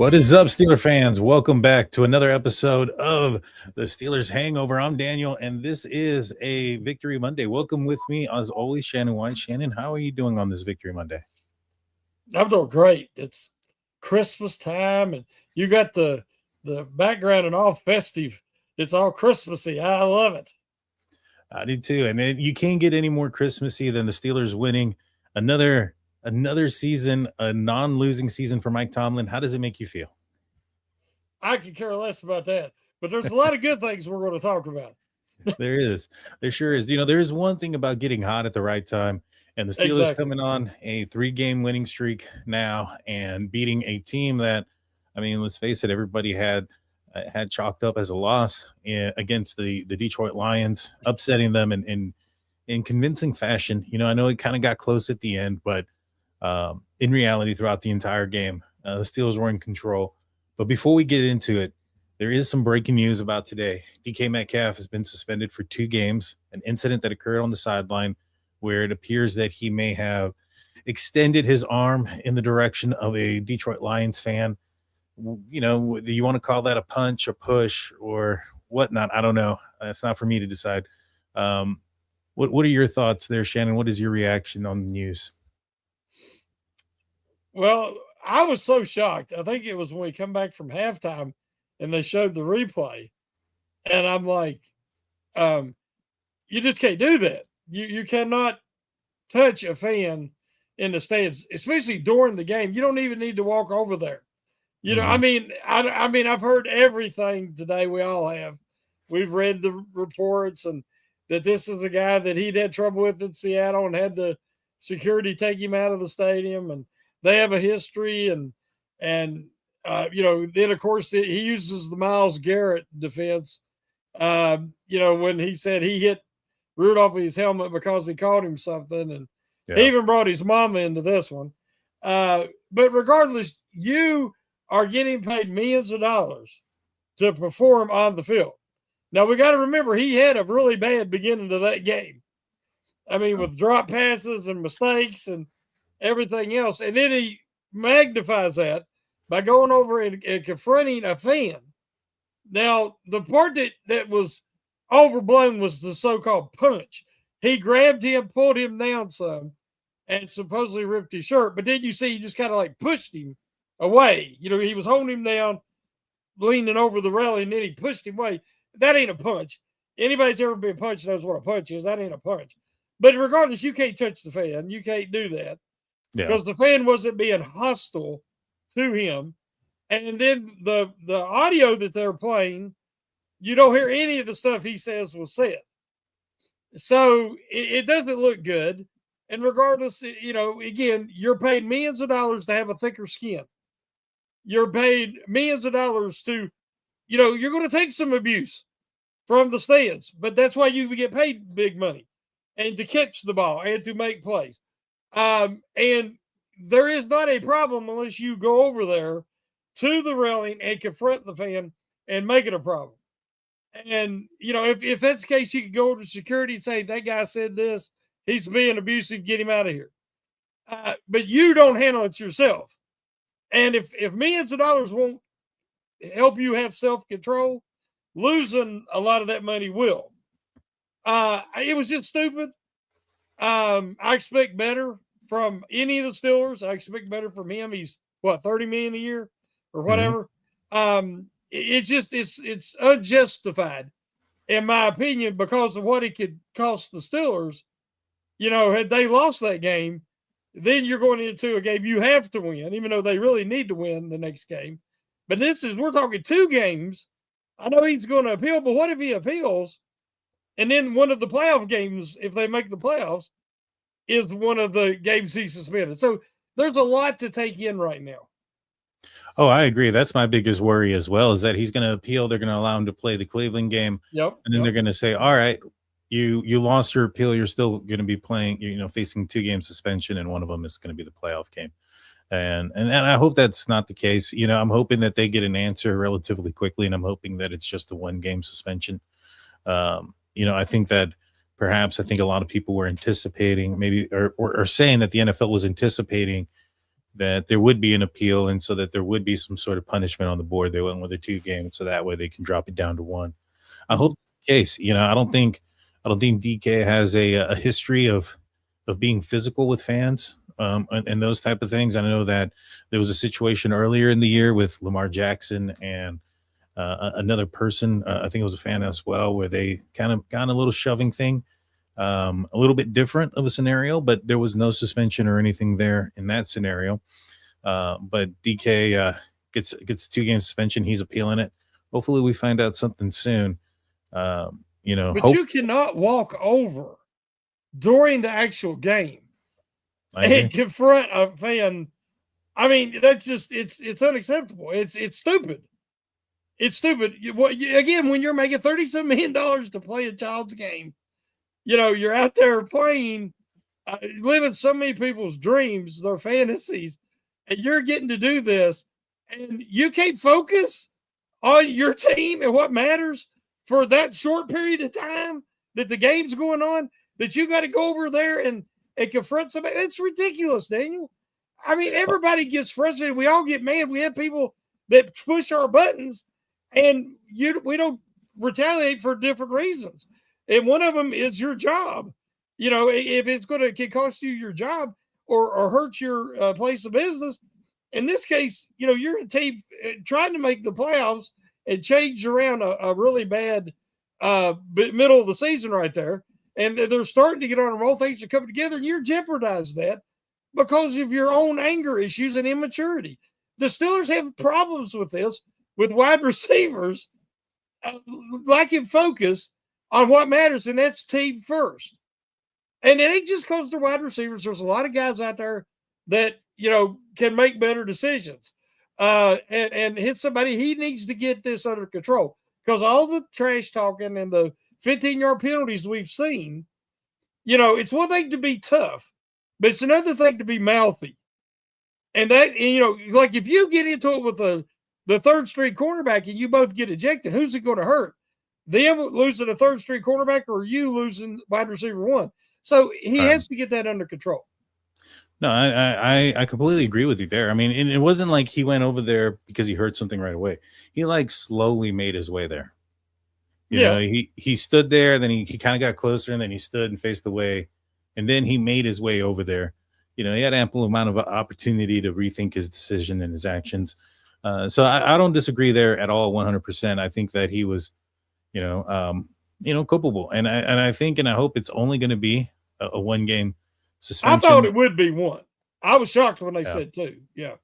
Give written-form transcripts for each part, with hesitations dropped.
What is up, Steeler fans? Welcome back to another episode of the Steelers Hangover. I'm Daniel, and this is a Victory Monday. Welcome with me, as always, Shannon White. Shannon, how are you doing on this Victory Monday? I'm doing great. It's Christmas time, and you got the background and all festive. It's all Christmassy. I love it. I do too. And you can't get any more Christmassy than the Steelers winning another season, a non-losing season for Mike Tomlin. How does it make you feel? I could care less about that, but there's a lot of good things we're going to talk about. There is. There sure is. There's one thing about getting hot at the right time. And the Steelers coming on a 3-game winning streak now and beating a team that, I mean, let's face it, everybody had chalked up as a loss against the Detroit Lions, upsetting them in convincing fashion. I know it kind of got close at the end, but in reality, throughout the entire game, the Steelers were in control. But before we get into it, there is some breaking news about today. DK Metcalf has been suspended for 2 games, an incident that occurred on the sideline where it appears that he may have extended his arm in the direction of a Detroit Lions fan. Do you want to call that a punch or push or whatnot? I don't know. That's not for me to decide. What are your thoughts there, Shannon? What is your reaction on the news? Well, I was so shocked. I think it was when we come back from halftime and they showed the replay. And I'm like, you just can't do that. You cannot touch a fan in the stands, especially during the game. You don't even need to walk over there. I mean, I've heard everything today. We all have. We've read the reports and that this is a guy that he'd had trouble with in Seattle and had the security take him out of the stadium, and they have a history. And then of course he uses the Myles Garrett defense. When he said he hit Rudolph with his helmet because he called him something, and he even brought his mama into this one. But regardless, you are getting paid millions of dollars to perform on the field. Now, we got to remember he had a really bad beginning to that game. I mean, with drop passes and mistakes and everything else. And then he magnifies that by going over and confronting a fan. Now, the part that was overblown was the so-called punch. He grabbed him, pulled him down some, and supposedly ripped his shirt. But then you see he just kind of like pushed him away. He was holding him down, leaning over the railing, and then he pushed him away. That ain't a punch. Anybody's ever been punched knows what a punch is. That ain't a punch. But regardless, you can't touch the fan. You can't do that because the fan wasn't being hostile to him. And then the audio that they're playing, you don't hear any of the stuff he says was said. So it doesn't look good. And regardless, again, you're paid millions of dollars to have a thicker skin. You're paid millions of dollars to, you're going to take some abuse from the stands, but that's why you get paid big money and to catch the ball and to make plays. And there is not a problem unless you go over there to the railing and confront the fan and make it a problem. And, if that's the case, you could go to security and say, that guy said this, he's being abusive, get him out of here. But you don't handle it yourself. And if millions of dollars won't help you have self-control, losing a lot of that money will. It was just stupid. I expect better from any of the Steelers. I expect better from him. He's $30 million a year or whatever. It's unjustified in my opinion because of what it could cost the Steelers. Had they lost that game, then you're going into a game you have to win, even though they really need to win the next game. But we're talking 2 games. I know he's going to appeal, but what if he appeals and then one of the playoff games, if they make the playoffs, is one of the games he's suspended? So there's a lot to take in right now. Oh, I agree. That's my biggest worry as well, is that he's going to appeal. They're going to allow him to play the Cleveland game. Yep. And then they're going to say, all right, you lost your appeal. You're still going to be playing, facing 2-game suspension, and one of them is going to be the playoff game. And I hope that's not the case. I'm hoping that they get an answer relatively quickly, and I'm hoping that it's just a 1-game suspension. I think that I think a lot of people were anticipating maybe or saying that the NFL was anticipating that there would be an appeal, and so that there would be some sort of punishment on the board. They went with a 2 game, so that way they can drop it down to 1. I hope that's the case. I don't think DK has a history of being physical with fans, and those type of things. I know that there was a situation earlier in the year with Lamar Jackson and another person. I think it was a fan as well, where they kind of got a little shoving thing, a little bit different of a scenario, but there was no suspension or anything there in that scenario. But DK gets a 2 game suspension. He's appealing it. Hopefully, we find out something soon. But you cannot walk over during the actual game and confront a fan. I mean, that's just it's unacceptable. It's stupid. It's stupid. Again, when you're making $37 million to play a child's game, you're out there playing, living so many people's dreams, their fantasies, and you're getting to do this, and you can't focus on your team and what matters for that short period of time that the game's going on, that you got to go over there and confront somebody. It's ridiculous, Daniel. I mean, everybody gets frustrated. We all get mad. We have people that push our buttons, and we don't retaliate for different reasons. And one of them is your job. If it's can cost you your job or hurt your place of business. In this case, you're a team trying to make the playoffs and change around a really bad middle of the season right there. And they're starting to get on a roll. Things are coming together, and you're jeopardized that because of your own anger issues and immaturity. The Steelers have problems with this, with wide receivers lacking focus on what matters, and that's team first. And it ain't just because they're wide receivers. There's a lot of guys out there that, can make better decisions and hit somebody. He needs to get this under control because all the trash talking and the 15-yard penalties we've seen, it's one thing to be tough, but it's another thing to be mouthy. And that, like if you get into it with the third-string cornerback and you both get ejected, who's it going to hurt? Them losing a third-string cornerback or you losing wide receiver 1? So he has to get that under control. No, I completely agree with you there. I mean, it wasn't like he went over there because he heard something right away. He slowly made his way there. He stood there, then he kind of got closer, and then he stood and faced away, and then he made his way over there. He had ample amount of opportunity to rethink his decision and his actions. So I don't disagree there at all, 100%. I think that he was, culpable, and I think and I hope it's only going to be a 1-game suspension. I thought it would be 1. I was shocked when they said 2. Yeah.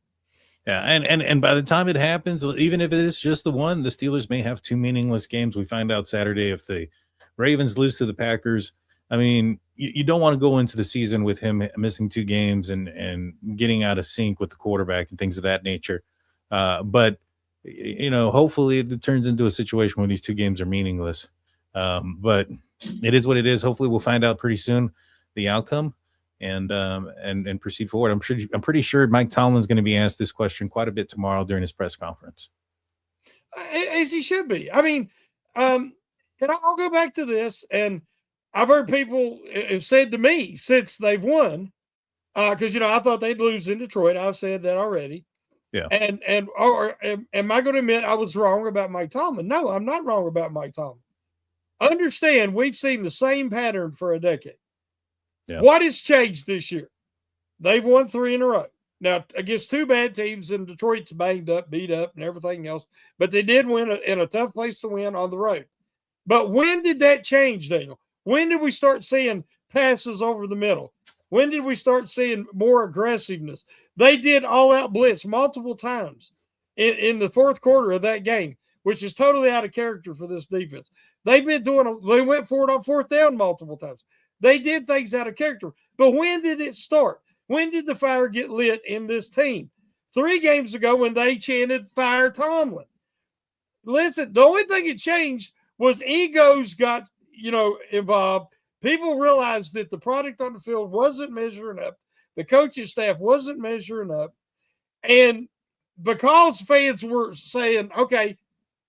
Yeah, and by the time it happens, even if it is just the 1, the Steelers may have 2 meaningless games. We find out Saturday if the Ravens lose to the Packers. I mean, you don't want to go into the season with him missing 2 games and getting out of sync with the quarterback and things of that nature. But hopefully it turns into a situation where these 2 games are meaningless. But it is what it is. Hopefully we'll find out pretty soon the outcome and proceed forward. I'm pretty sure Mike Tomlin's going to be asked this question quite a bit tomorrow during his press conference. As he should be. I mean, and I'll go back to this, and I've heard people have said to me since they've won, because I thought they'd lose in Detroit. I've said that already. Yeah. And am I going to admit I was wrong about Mike Tomlin? No, I'm not wrong about Mike Tomlin. Understand, we've seen the same pattern for a decade. Yeah. What has changed this year? They've won 3 in a row. Now, against 2 bad teams, and Detroit's banged up, beat up, and everything else, but they did win in a tough place to win on the road. But when did that change, Daniel? When did we start seeing passes over the middle? When did we start seeing more aggressiveness? They did all-out blitz multiple times in the fourth quarter of that game, which is totally out of character for this defense. They went for it on 4th down multiple times. They did things out of character. But when did it start? When did the fire get lit in this team? 3 games ago when they chanted, "Fire Tomlin." Listen, the only thing that changed was egos got, involved. People realized that the product on the field wasn't measuring up. The coaching staff wasn't measuring up. And because fans were saying, okay,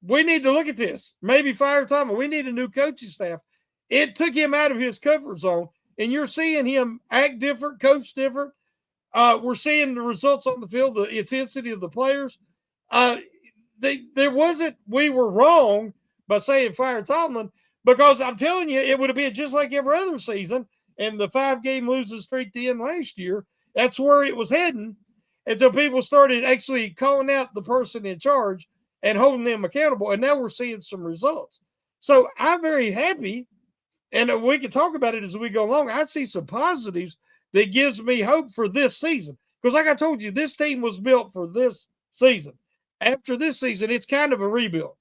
we need to look at this. Maybe fire Tomlin. We need a new coaching staff. It took him out of his comfort zone. And you're seeing him act different, coach different. We're seeing the results on the field, the intensity of the players. There wasn't, we were wrong by saying fire Tomlin, because I'm telling you, it would have been just like every other season. And the 5-game losing streak to end last year, that's where it was heading until people started actually calling out the person in charge and holding them accountable. And now we're seeing some results. So I'm very happy, and we can talk about it as we go along. I see some positives that gives me hope for this season. Because like I told you, this team was built for this season. After this season, it's kind of a rebuild.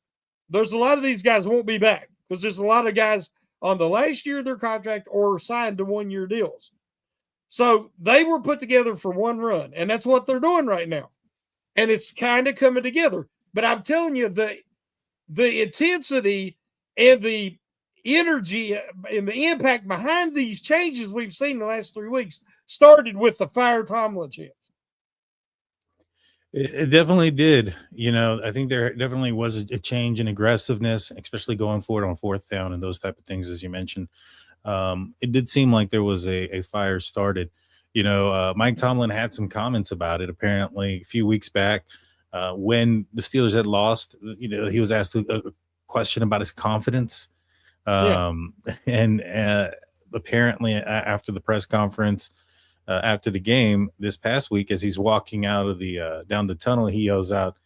There's a lot of these guys won't be back because there's a lot of guys on the last year of their contract or signed to 1-year deals. So they were put together for one run, and that's what they're doing right now. And it's kind of coming together. But I'm telling you, the intensity and the energy and the impact behind these changes we've seen the last 3 weeks started with the fire Tomlin chance. It definitely did. I think there definitely was a change in aggressiveness, especially going forward on fourth down and those type of things, as you mentioned. It did seem like there was a fire started. Mike Tomlin had some comments about it apparently a few weeks back when the Steelers had lost. He was asked a question about his confidence. And apparently after the press conference, after the game this past week, as he's walking out of the down the tunnel, he yells out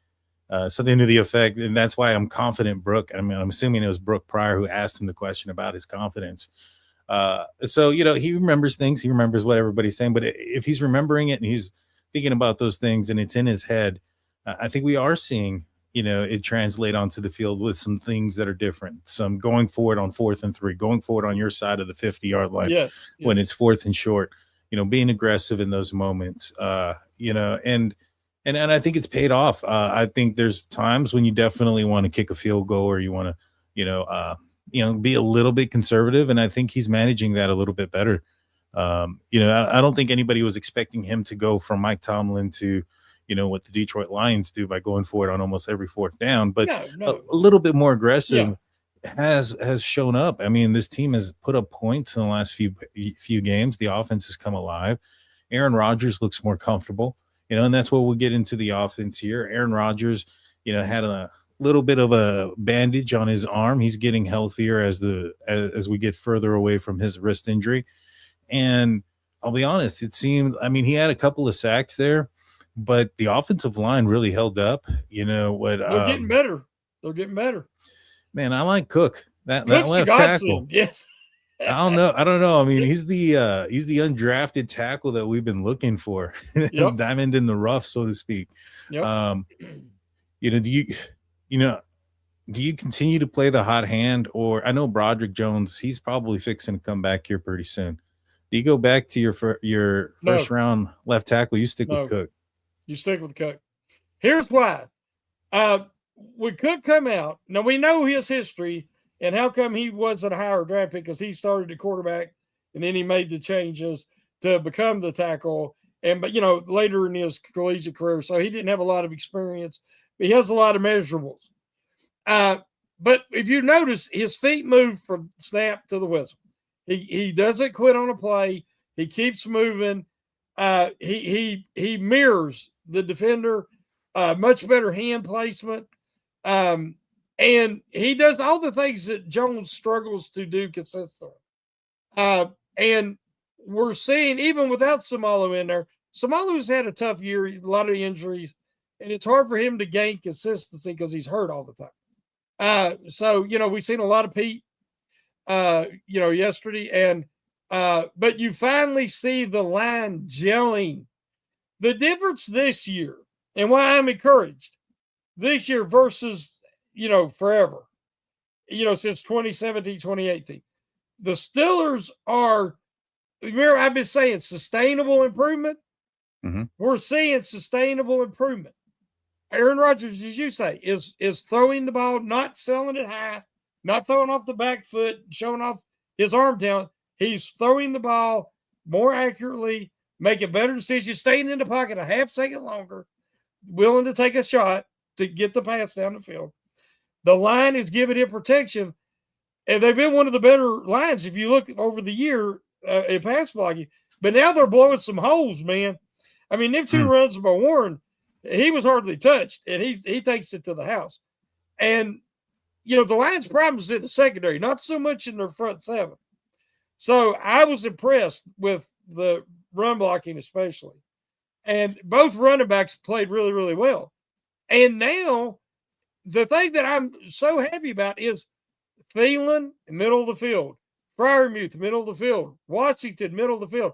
something to the effect, and that's why I'm confident, Brooke. I mean, I'm assuming it was Brooke Pryor who asked him the question about his confidence. So he remembers things. He remembers what everybody's saying. But if he's remembering it and he's thinking about those things and it's in his head, I think we are seeing it translate onto the field with some things that are different. Some going forward on 4th and 3, going forward on your side of the 50-yard line when it's 4th and short. Being aggressive in those moments, and I think it's paid off. I think there's times when you definitely want to kick a field goal or you want to, be a little bit conservative. And I think he's managing that a little bit better. I don't think anybody was expecting him to go from Mike Tomlin to, what the Detroit Lions do by going forward on almost every 4th down, but a little bit more aggressive. Has shown up. I mean, this team has put up points in the last few games. The offense has come alive. Aaron Rodgers looks more comfortable, and that's what we'll get into the offense here. Aaron Rodgers, had a little bit of a bandage on his arm. He's getting healthier as we get further away from his wrist injury. And I'll be honest, it seemed, he had a couple of sacks there, but the offensive line really held up. They're getting better. They're getting better. Man, I like Cook. That left tackle. Yes. I don't know. He's the undrafted tackle that we've been looking for. Diamond in the rough, so to speak. Yep. Do you continue to play the hot hand, or I know Broderick Jones, he's probably fixing to come back here pretty soon. Do you go back to your first round left tackle? You stick with Cook. You stick with Cook. Here's why. When Cook come out, now we know his history and how come he wasn't a higher draft pick, because he started at quarterback and then he made the changes to become the tackle. But later in his collegiate career, so he didn't have a lot of experience, but he has a lot of measurables. But if you notice, his feet move from snap to the whistle. He doesn't quit on a play. He keeps moving. He mirrors the defender. Much better hand placement. And he does all the things that Jones struggles to do consistently. And we're seeing, even without Samalu in there, Samalu's had a tough year, a lot of injuries, and it's hard for him to gain consistency because he's hurt all the time. So, we've seen a lot of Pete, yesterday, and but you finally see the line gelling. The difference this year, and why I'm encouraged this year versus, forever, since 2017, 2018, the Steelers are, remember, I've been saying sustainable improvement. Mm-hmm. We're seeing sustainable improvement. Aaron Rodgers, as you say, is throwing the ball, not selling it high, not throwing off the back foot, showing off his arm talent. He's throwing the ball more accurately, making better decisions, staying in the pocket a half second longer, willing to take a shot to get the pass down the field. The line is giving him protection, and they've been one of the better lines if you look over the year in pass blocking. But now they're blowing some holes, man. I mean, them 2 runs by Warren, he was hardly touched, and he takes it to the house. And, the Lions' problem is in the secondary, not so much in their front 7. So I was impressed with the run blocking, especially. And both running backs played really, really well. And now the thing that I'm so happy about is Thielen, middle of the field, Freiermuth, middle of the field, Washington, middle of the field.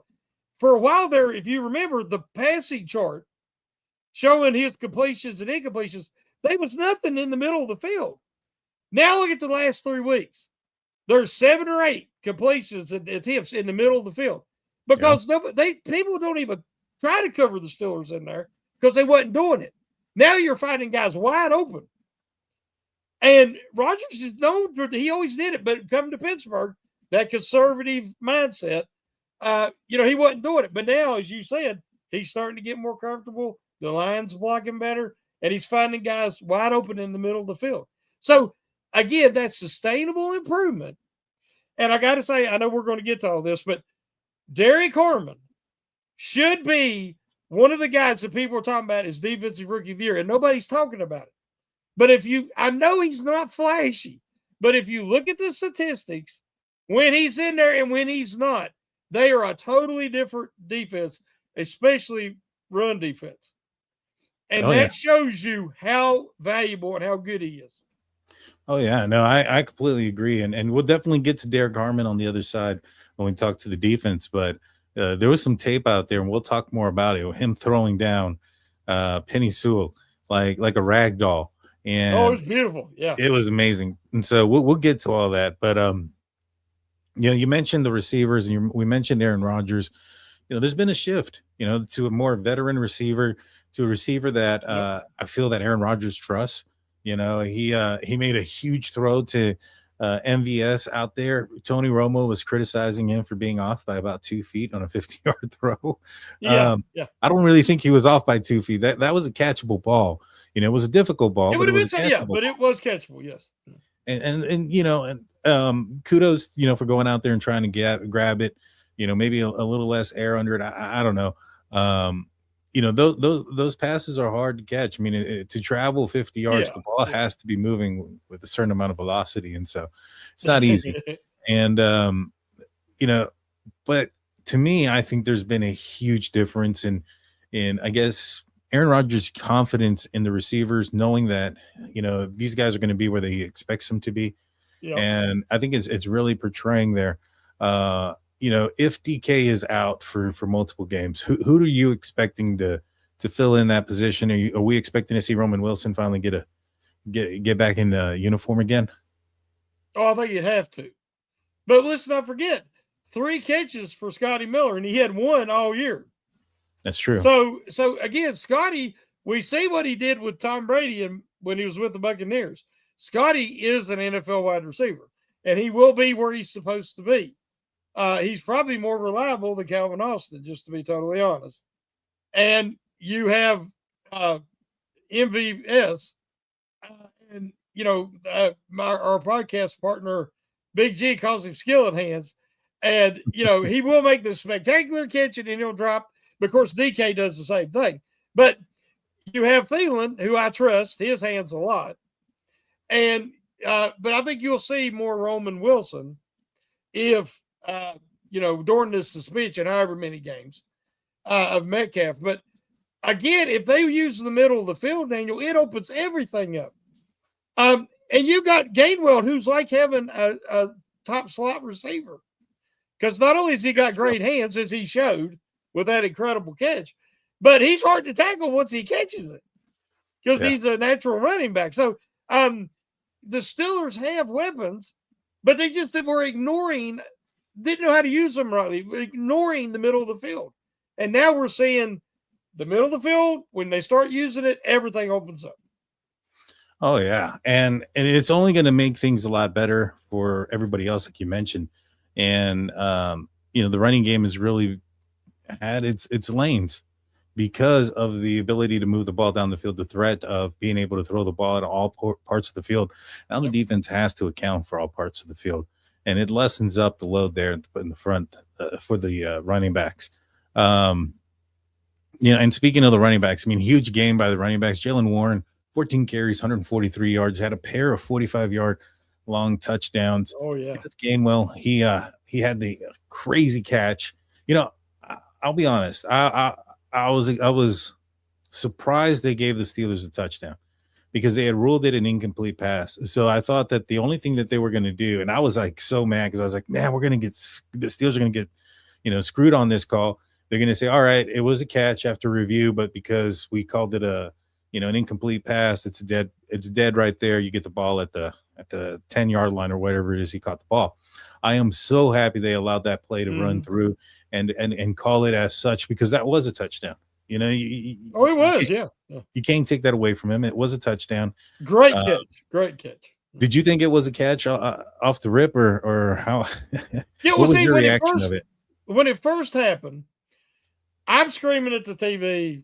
For a while there, if you remember the passing chart showing his completions and incompletions, there was nothing in the middle of the field. Now look at the last 3 weeks. There's 7 or 8 completions and attempts in the middle of the field because people don't even try to cover the Steelers in there because they wasn't doing it. Now you're finding guys wide open. And Rodgers is known for he always did it, but coming to Pittsburgh, that conservative mindset, he wasn't doing it. But now, as you said, he's starting to get more comfortable. The line's blocking better, and he's finding guys wide open in the middle of the field. So, again, that's sustainable improvement. And I got to say, I know we're going to get to all this, but Derek Harmon should be one of the guys that people are talking about as defensive rookie of the year, and nobody's talking about it. But I know he's not flashy, but if you look at the statistics, when he's in there and when he's not, they are a totally different defense, especially run defense. And that shows you how valuable and how good he is. Oh, yeah. No, I completely agree. And we'll definitely get to Derek Harmon on the other side when we talk to the defense. But there was some tape out there, and we'll talk more about it. Him throwing down Penny Sewell like a rag doll. And it was beautiful. Yeah. It was amazing. And so we'll get to all that. But, you mentioned the receivers, and we mentioned Aaron Rodgers. There's been a shift, to a more veteran receiver, to a receiver that I feel that Aaron Rodgers trusts. He made a huge throw to MVS out there. Tony Romo was criticizing him for being off by about 2 feet on a 50-yard throw. I don't really think he was off by 2 feet. That was a catchable ball. It was a difficult ball. It would have been, but it was catchable. Yes. And kudos, for going out there and trying to grab it. Maybe a little less air under it. I don't know. Those passes are hard to catch. I mean, to travel 50 yards, the ball has to be moving with a certain amount of velocity, and so it's not easy. And but to me, I think there's been a huge difference in I guess Aaron Rodgers' confidence in the receivers, knowing that these guys are going to be where he expects them to be, and I think it's really portraying there. If DK is out for multiple games, who are you expecting to fill in that position? Are we expecting to see Roman Wilson finally get back in uniform again? Oh, I think you'd have to. But let's not forget, 3 catches for Scotty Miller, and he had 1 all year. That's true. So again, Scotty, we see what he did with Tom Brady when he was with the Buccaneers. Scotty is an NFL wide receiver, and he will be where he's supposed to be. He's probably more reliable than Calvin Austin, just to be totally honest. And you have MVS, and our podcast partner Big G calls him skillet hands, and he will make the spectacular catch and then he'll drop. Of course, DK does the same thing, but you have Thielen, who I trust his hands a lot, and but I think you'll see more Roman Wilson if. During this suspension, however many games of Metcalf. But again, if they use the middle of the field, Daniel, it opens everything up. And you got Gainwell, who's like having a top slot receiver. Because not only has he got great hands, as he showed with that incredible catch, but he's hard to tackle once he catches it. Because he's a natural running back. So the Steelers have weapons, but they just were didn't know how to use them rightly, ignoring the middle of the field. And now we're seeing the middle of the field, when they start using it, everything opens up. Oh, yeah. And it's only going to make things a lot better for everybody else, like you mentioned. And, the running game has really had its lanes because of the ability to move the ball down the field, the threat of being able to throw the ball at all parts of the field. Now the defense has to account for all parts of the field. And it lessens up the load there in the front for the running backs. Yeah, and speaking of the running backs, I mean, huge game by the running backs. Jalen Warren, 14 carries, 143 yards, had a pair of 45-yard long touchdowns. Oh yeah. Kenneth Gainwell, he had the crazy catch. I'll be honest. I was surprised they gave the Steelers a touchdown because they had ruled it an incomplete pass. So I thought that the only thing that they were going to do, and I was like so mad because I was like, man, the Steelers are going to get, screwed on this call. They're going to say, all right, it was a catch after review, but because we called it an incomplete pass, it's dead right there. You get the ball at the 10-yard line or whatever it is he caught the ball. I am so happy they allowed that play to run through and call it as such because that was a touchdown. It was, yeah. You can't take that away from him. It was a touchdown. Great catch. Did you think it was a catch off the rip or how? Yeah, what was your reaction of it? When it first happened, I'm screaming at the TV,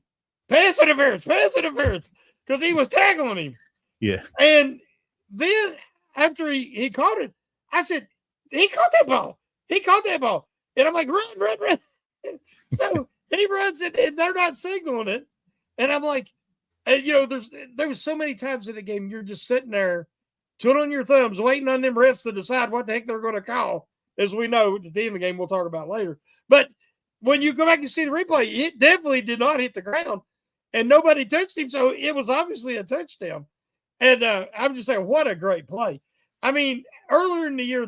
pass interference, because he was tackling him. Yeah. And then after he caught it, I said, he caught that ball. And I'm like, run. So he runs it, and they're not signaling it. And I'm like, there was so many times in the game you're just sitting there, twiddling your thumbs, waiting on them refs to decide what the heck they're going to call. As we know, at the end of the game, we'll talk about later. But when you go back and see the replay, it definitely did not hit the ground, and nobody touched him, so it was obviously a touchdown. And I'm just saying, what a great play. I mean, earlier in the year,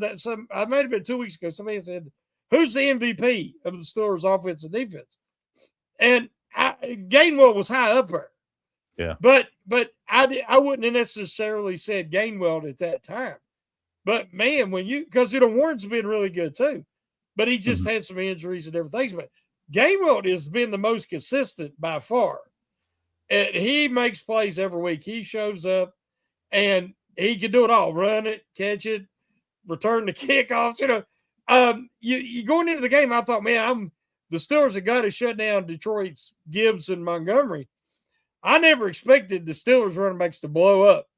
I might have been 2 weeks ago, somebody said, who's the MVP of the Steelers' offense and defense? And Gainwell was high up there. Yeah. But I wouldn't have necessarily said Gainwell at that time. But, man, because Warren's been really good too. But he just had some injuries and different things. But Gainwell has been the most consistent by far. And he makes plays every week. He shows up, and he can do it all. Run it, catch it, return the kickoffs. You going into the game, I thought, man, the Steelers have got to shut down Detroit's Gibbs and Montgomery. I never expected the Steelers running backs to blow up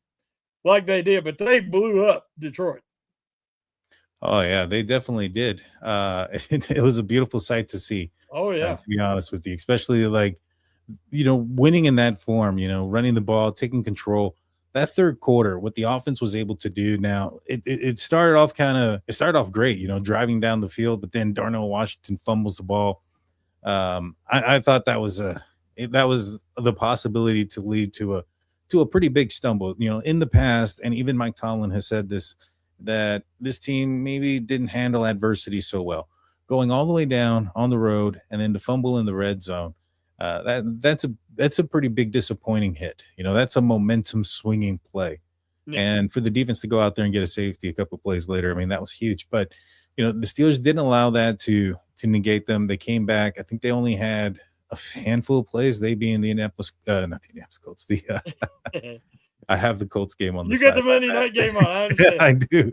like they did, but they blew up Detroit. Oh, yeah, they definitely did. It was a beautiful sight to see. Oh, yeah. To be honest with you, especially winning in that form, running the ball, taking control. That third quarter, what the offense was able to do now, it started off great, driving down the field, but then Darnell Washington fumbles the ball. I thought that was the possibility to lead to a pretty big stumble. In the past, and even Mike Tomlin has said this, that this team maybe didn't handle adversity so well, going all the way down on the road and then to fumble in the red zone. That's a pretty big disappointing hit. That's a momentum swinging play. Yeah. And for the defense to go out there and get a safety a couple of plays later, I mean, that was huge. But, the Steelers didn't allow that to negate them. They came back. I think they only had a handful of plays, they being the not the Indianapolis Colts, I have the Colts game on the side. You got the Monday night game on. I understand. I do.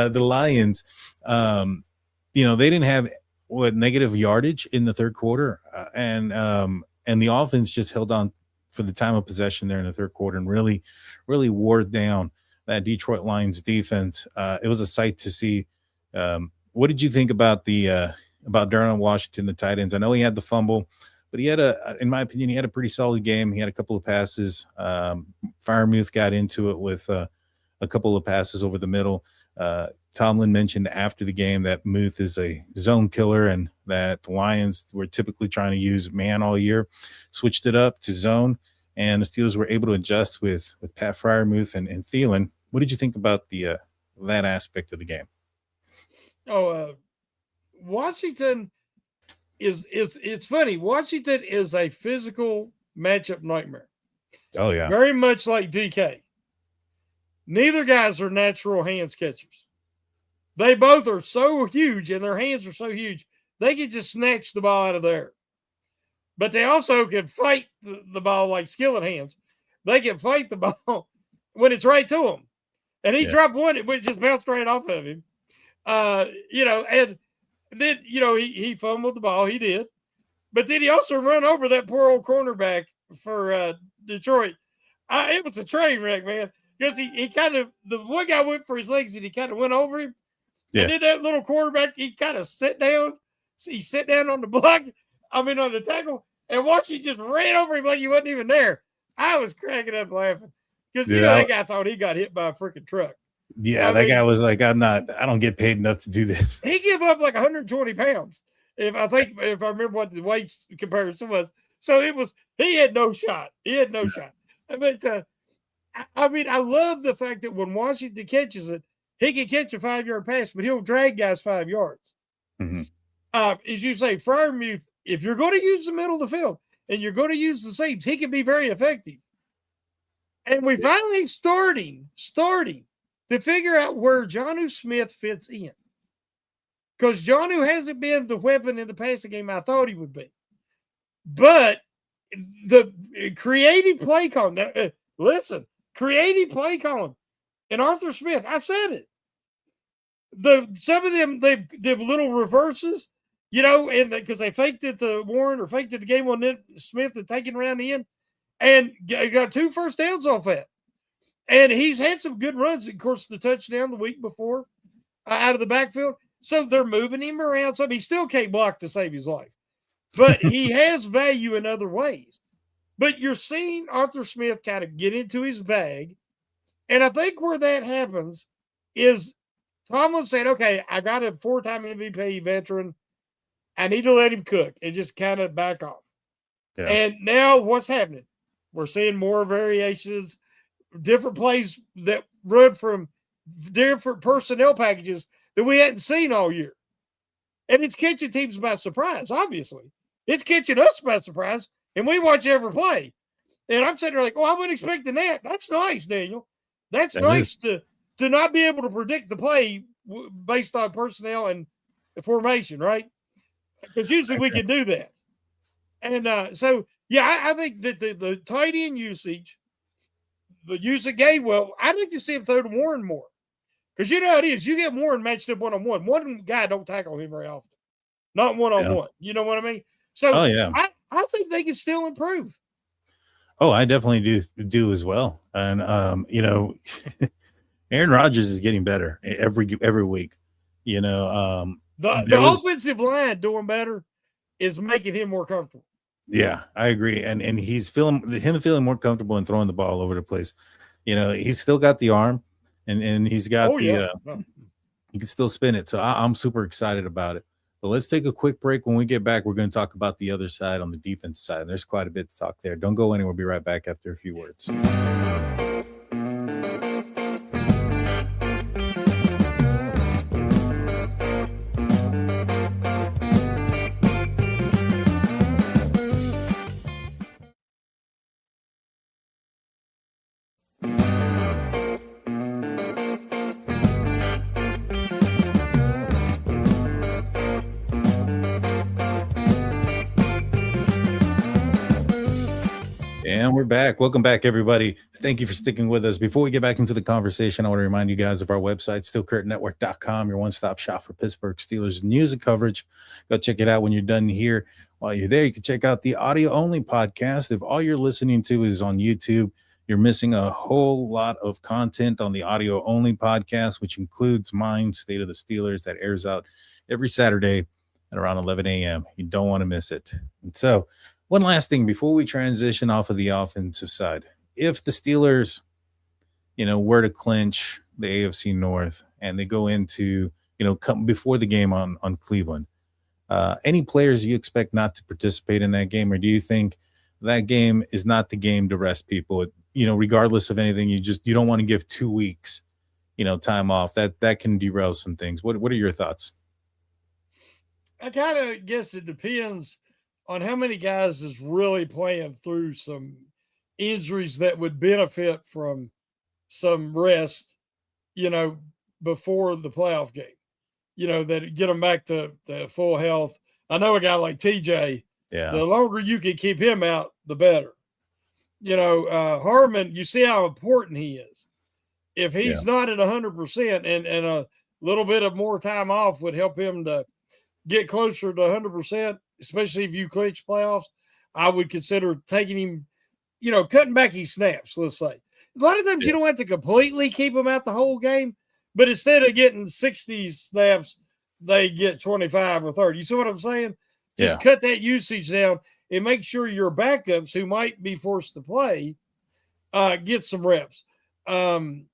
The Lions, they didn't have negative yardage in the third quarter, and the offense just held on for the time of possession there in the third quarter and really, really wore down that Detroit Lions defense. It was a sight to see. What did you think about about Darnell Washington, the tight ends? I know he had the fumble, but he had in my opinion, he had a pretty solid game. He had a couple of passes. Freiermuth got into it with a couple of passes over the middle. Tomlin mentioned after the game that Muth is a zone killer and that the Lions were typically trying to use man all year, switched it up to zone, and the Steelers were able to adjust with Pat Freiermuth and Thielen. What did you think about that aspect of the game? Washington it's funny. Washington is a physical matchup nightmare. Oh, yeah. Very much like DK. Neither guys are natural hands catchers. They both are so huge, and their hands are so huge, they can just snatch the ball out of there. But they also can fight the ball like skillet hands. They can fight the ball when it's right to them. And he dropped one, it just bounced right off of him. And then, he fumbled the ball. He did. But then he also run over that poor old cornerback for Detroit. It was a train wreck, man. Because he kind of, the one guy went for his legs and he kind of went over him. Yeah. And then that little quarterback, he kind of sat down. He sat down on the block. On the tackle. And Washington just ran over him like he wasn't even there. I was cracking up laughing because that guy thought he got hit by a freaking truck. Yeah, that guy was like, I don't get paid enough to do this. He gave up like 120 pounds. If I remember what the weight comparison was. So he had no shot. I mean, I love the fact that when Washington catches it, he can catch a 5-yard pass, but he'll drag guys 5 yards. Mm-hmm. As you say, Freiermuth, if you're going to use the middle of the field and you're going to use the seams, he can be very effective. And we finally starting to figure out where Jonnu Smith fits in. Because Jonnu hasn't been the weapon in the passing game I thought he would be. But the creative play calling, creative play calling. And Arthur Smith, I said it. Some of them, they little reverses, and because they faked it to Warren or faked it to game on Smith and taken around the end and got 2 first downs off that. And he's had some good runs. Of course, the touchdown the week before out of the backfield. So they're moving him around. So he still can't block to save his life. But he has value in other ways. But you're seeing Arthur Smith kind of get into his bag. And I think where that happens is Tomlin said, okay, I got a 4-time MVP veteran. I need to let him cook and just kind of back off. Yeah. And now what's happening? We're seeing more variations, different plays that run from different personnel packages that we hadn't seen all year. And it's catching teams by surprise, obviously. It's catching us by surprise, and we watch every play. And I'm sitting there like, I wasn't expecting that. That's nice, Daniel. That's nice to not be able to predict the play based on personnel and formation, right? Because usually we can do that. And I think that the tight end usage, the use of Gainwell, I'd like to see him throw to Warren more. Because you know how it is. You get Warren matched up one-on-one. One guy don't tackle him very often. Not one-on-one. You know what I mean? So I think they can still improve. Oh, I definitely do as well. And, Aaron Rodgers is getting better every week. The offensive line doing better is making him more comfortable. Yeah, I agree. And he's feeling more comfortable in throwing the ball over the place. He's still got the arm and he's got he can still spin it. So I'm super excited about it. But let's take a quick break. When we get back, we're going to talk about the other side on the defense side. There's quite a bit to talk there. Don't go anywhere. We'll be right back after a few words. And we're back. Welcome back, everybody. Thank you for sticking with us. Before we get back into the conversation, I want to remind you guys of our website, SteelCurtainNetwork.com, your one-stop shop for Pittsburgh Steelers news and coverage. Go check it out when you're done here. While you're there, you can check out the audio-only podcast. If all you're listening to is on YouTube, you're missing a whole lot of content on the audio-only podcast, which includes mine, State of the Steelers, that airs out every Saturday at around 11 a.m. You don't want to miss it. And so, one last thing before we transition off of the offensive side. If the Steelers, were to clinch the AFC North and they go into, come before the game on Cleveland, any players you expect not to participate in that game, or do you think that game is not the game to rest people? Regardless of anything, you don't want to give 2 weeks, time off. That can derail some things. What are your thoughts? I kind of guess it depends on how many guys is really playing through some injuries that would benefit from some rest, before the playoff game, that get them back to full health. I know a guy like TJ, the longer you can keep him out, the better. Harmon, you see how important he is. If he's not at 100% and a little bit of more time off would help him to get closer to 100%, especially if you clinch playoffs, I would consider taking him, cutting back his snaps, let's say. A lot of times you don't have to completely keep him out the whole game, but instead of getting 60 snaps, they get 25 or 30. You see what I'm saying? Just cut that usage down and make sure your backups who might be forced to play get some reps. I'd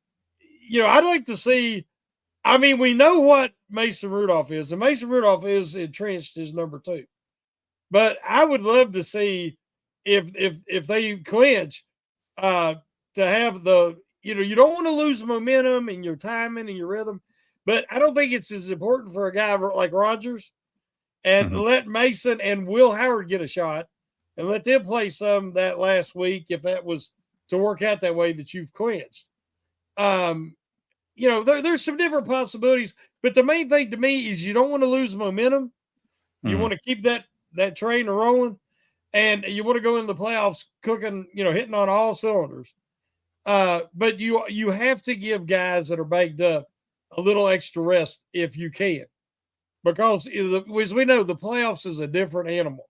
like to see. I mean, we know what Mason Rudolph is, and Mason Rudolph is entrenched as number 2. But I would love to see if they clinch to have you don't want to lose momentum and your timing and your rhythm, but I don't think it's as important for a guy like Rodgers and let Mason and Will Howard get a shot and let them play some that last week if that was to work out that way that you've clinched. There's some different possibilities, but the main thing to me is you don't want to lose momentum. You want to keep that train rolling, and you want to go in the playoffs cooking, hitting on all cylinders. But you have to give guys that are banged up a little extra rest if you can, because as we know, the playoffs is a different animal.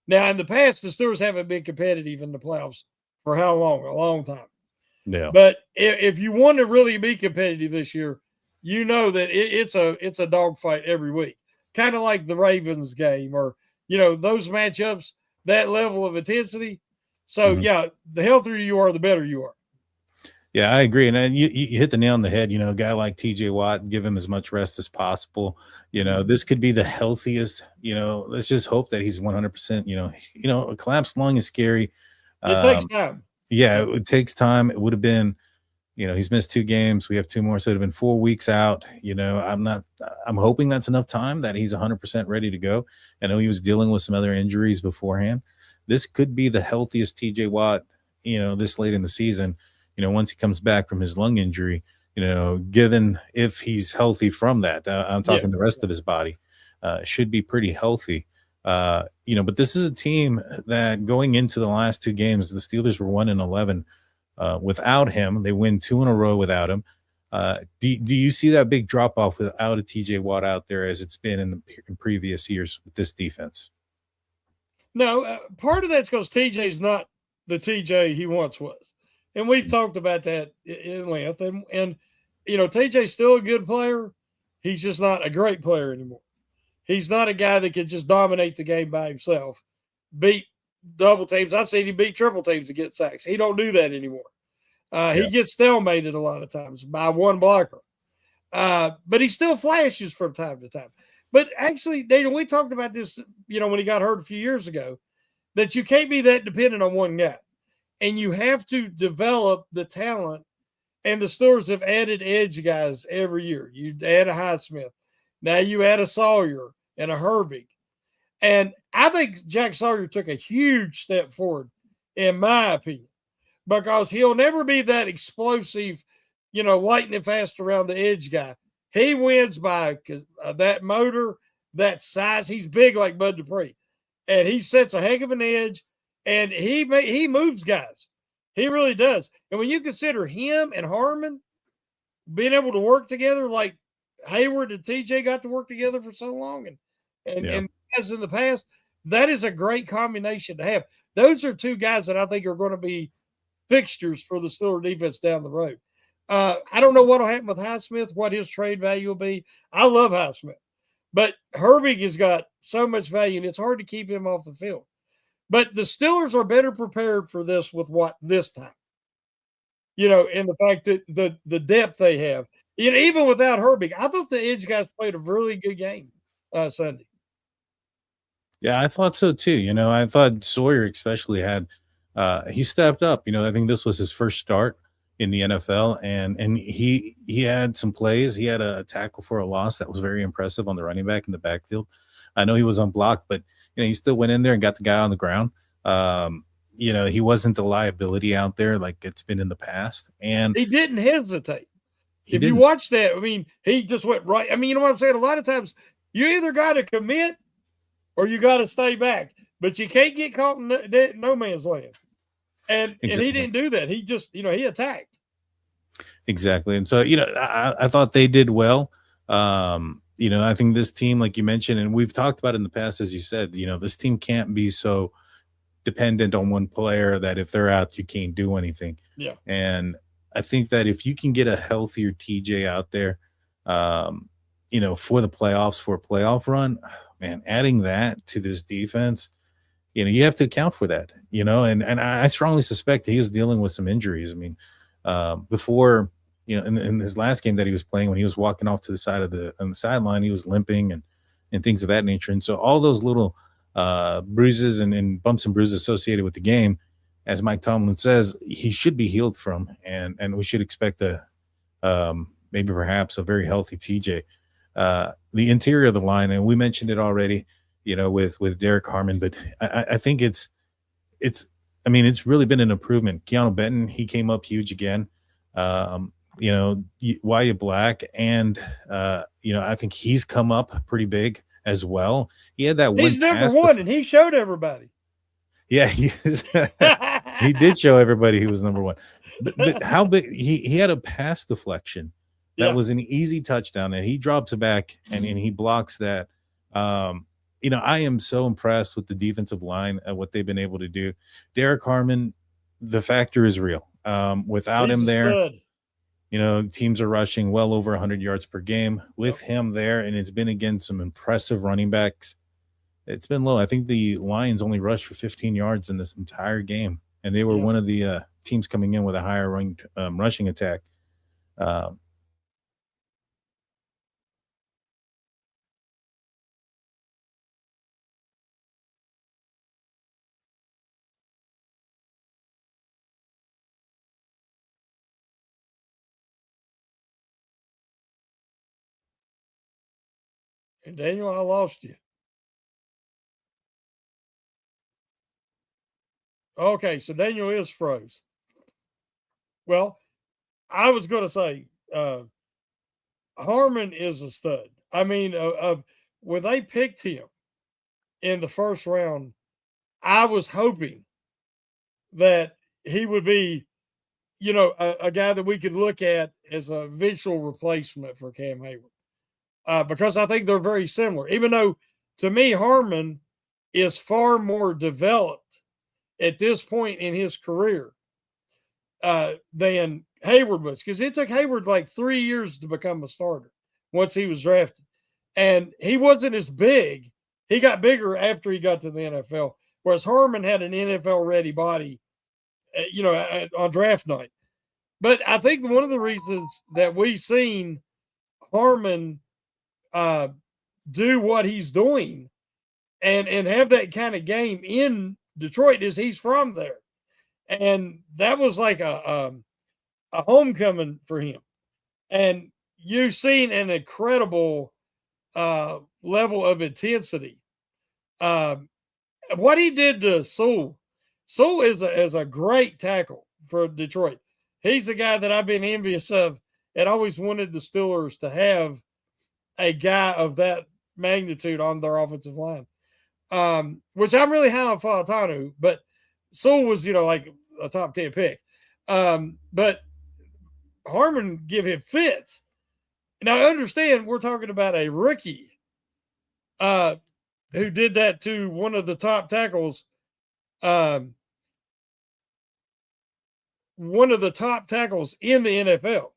Now, in the past, the Steelers haven't been competitive in the playoffs for how long? A long time. Yeah. But if you want to really be competitive this year, you know that it's a dogfight every week, kind of like the Ravens game or those matchups, that level of intensity. So the healthier you are, the better you are. Yeah, I agree. And you hit the nail on the head. A guy like TJ Watt, give him as much rest as possible. This could be the healthiest. Let's just hope that he's 100%. A collapsed lung is scary. It takes time. Yeah, it takes time. It would have been, he's missed 2 games. We have 2 more, so it would have been 4 weeks out. I'm hoping that's enough time that he's 100% ready to go. I know he was dealing with some other injuries beforehand. This could be the healthiest TJ Watt, this late in the season. Once he comes back from his lung injury, given if he's healthy from that, I'm talking the rest of his body, should be pretty healthy. But this is a team that going into the last 2 games, the Steelers were 1-11 without him. They win 2 in a row without him. Do you see that big drop off without a TJ Watt out there as it's been in previous years with this defense? No, part of that's because TJ's not the TJ he once was. And we've talked about that in length. And TJ's still a good player. He's just not a great player anymore. He's not a guy that could just dominate the game by himself, beat double teams. I've seen him beat triple teams to get sacks. He don't do that anymore. He gets stalemated a lot of times by one blocker. But he still flashes from time to time. But actually, Daniel, we talked about this, when he got hurt a few years ago, that you can't be that dependent on one guy. And you have to develop the talent. And the Steelers have added edge guys every year. You add a Highsmith. Now you add a Sawyer and a Herbig. And I think Jack Sawyer took a huge step forward, in my opinion, because he'll never be that explosive, lightning fast around the edge guy. He wins by that motor, that size. He's big like Bud Dupree. And he sets a heck of an edge. And he moves guys. He really does. And when you consider him and Harmon being able to work together, like Hayward and TJ got to work together for so long, and as in the past, that is a great combination to have. Those are 2 guys that I think are going to be fixtures for the Steelers defense down the road. I don't know what will happen with Highsmith, what his trade value will be. I love Highsmith, but Herbig has got so much value, and it's hard to keep him off the field. But the Steelers are better prepared for this with what this time, and the fact that the depth they have, even without Herbig, I thought the edge guys played a really good game Sunday. Yeah, I thought so too. I thought Sawyer especially had he stepped up. I think this was his first start in the NFL, and he had some plays. He had a tackle for a loss that was very impressive on the running back in the backfield. I know he was unblocked, but he still went in there and got the guy on the ground. He wasn't the liability out there like it's been in the past. And he didn't hesitate. You watch that, he just went right. You know what I'm saying? A lot of times you either got to commit or you got to stay back, but you can't get caught in no man's land. And he didn't do that. He just, he attacked. Exactly. And so, I thought they did well. I think this team, like you mentioned, and we've talked about in the past, as you said, this team can't be so dependent on one player that if they're out, you can't do anything. Yeah. And I think that if you can get a healthier TJ out there, for the playoffs, for a playoff run, man, adding that to this defense you have to account for that, and I strongly suspect he is dealing with some injuries. I mean, before, in his last game that he was playing, when he was walking off to the side of on the sideline, he was limping and things of that nature. And so all those little bruises and bumps and bruises associated with the game, as Mike Tomlin says, he should be healed from, and we should expect maybe perhaps a very healthy TJ. The interior of the line, and we mentioned it already, with Derek Harmon, but I think I mean, it's really been an improvement. Keanu Benton, he came up huge again. Wyatt Black, and I think he's come up pretty big as well. He had that He's number one, and he showed everybody. Yeah, he did show everybody he was number one. But how big he had a pass deflection that was an easy touchdown, and he drops it back and he blocks that. I am so impressed with the defensive line and what they've been able to do. Derek Harmon, the factor is real. Without him there, teams are rushing well over 100 yards per game. With him there, and it's been against some impressive running backs, it's been low. I think the Lions only rushed for 15 yards in this entire game, and they were one of the teams coming in with a higher rushing attack. And Daniel, I lost you. Okay, so Daniel is froze. Well, I was going to say Harmon is a stud. I mean, when they picked him in the first round, I was hoping that he would be, a guy that we could look at as a eventual replacement for Cam Hayward. Because I think they're very similar, even though to me, Harmon is far more developed at this point in his career than Hayward was, because it took Hayward like 3 years to become a starter once he was drafted. And he wasn't as big. He got bigger after he got to the NFL, whereas Harmon had an NFL ready body, on draft night. But I think one of the reasons that we've seen Harmon do what he's doing and have that kind of game in Detroit is he's from there. And that was like a homecoming for him. And you've seen an incredible level of intensity. What he did to Sewell is a great tackle for Detroit. He's the guy that I've been envious of and always wanted the Steelers to have a guy of that magnitude on their offensive line. Which I'm really high on Falatanu, but Sewell was, like a top 10 pick. But Harmon give him fits. Now I understand we're talking about a rookie who did that to one of the top tackles. One of the top tackles in the NFL.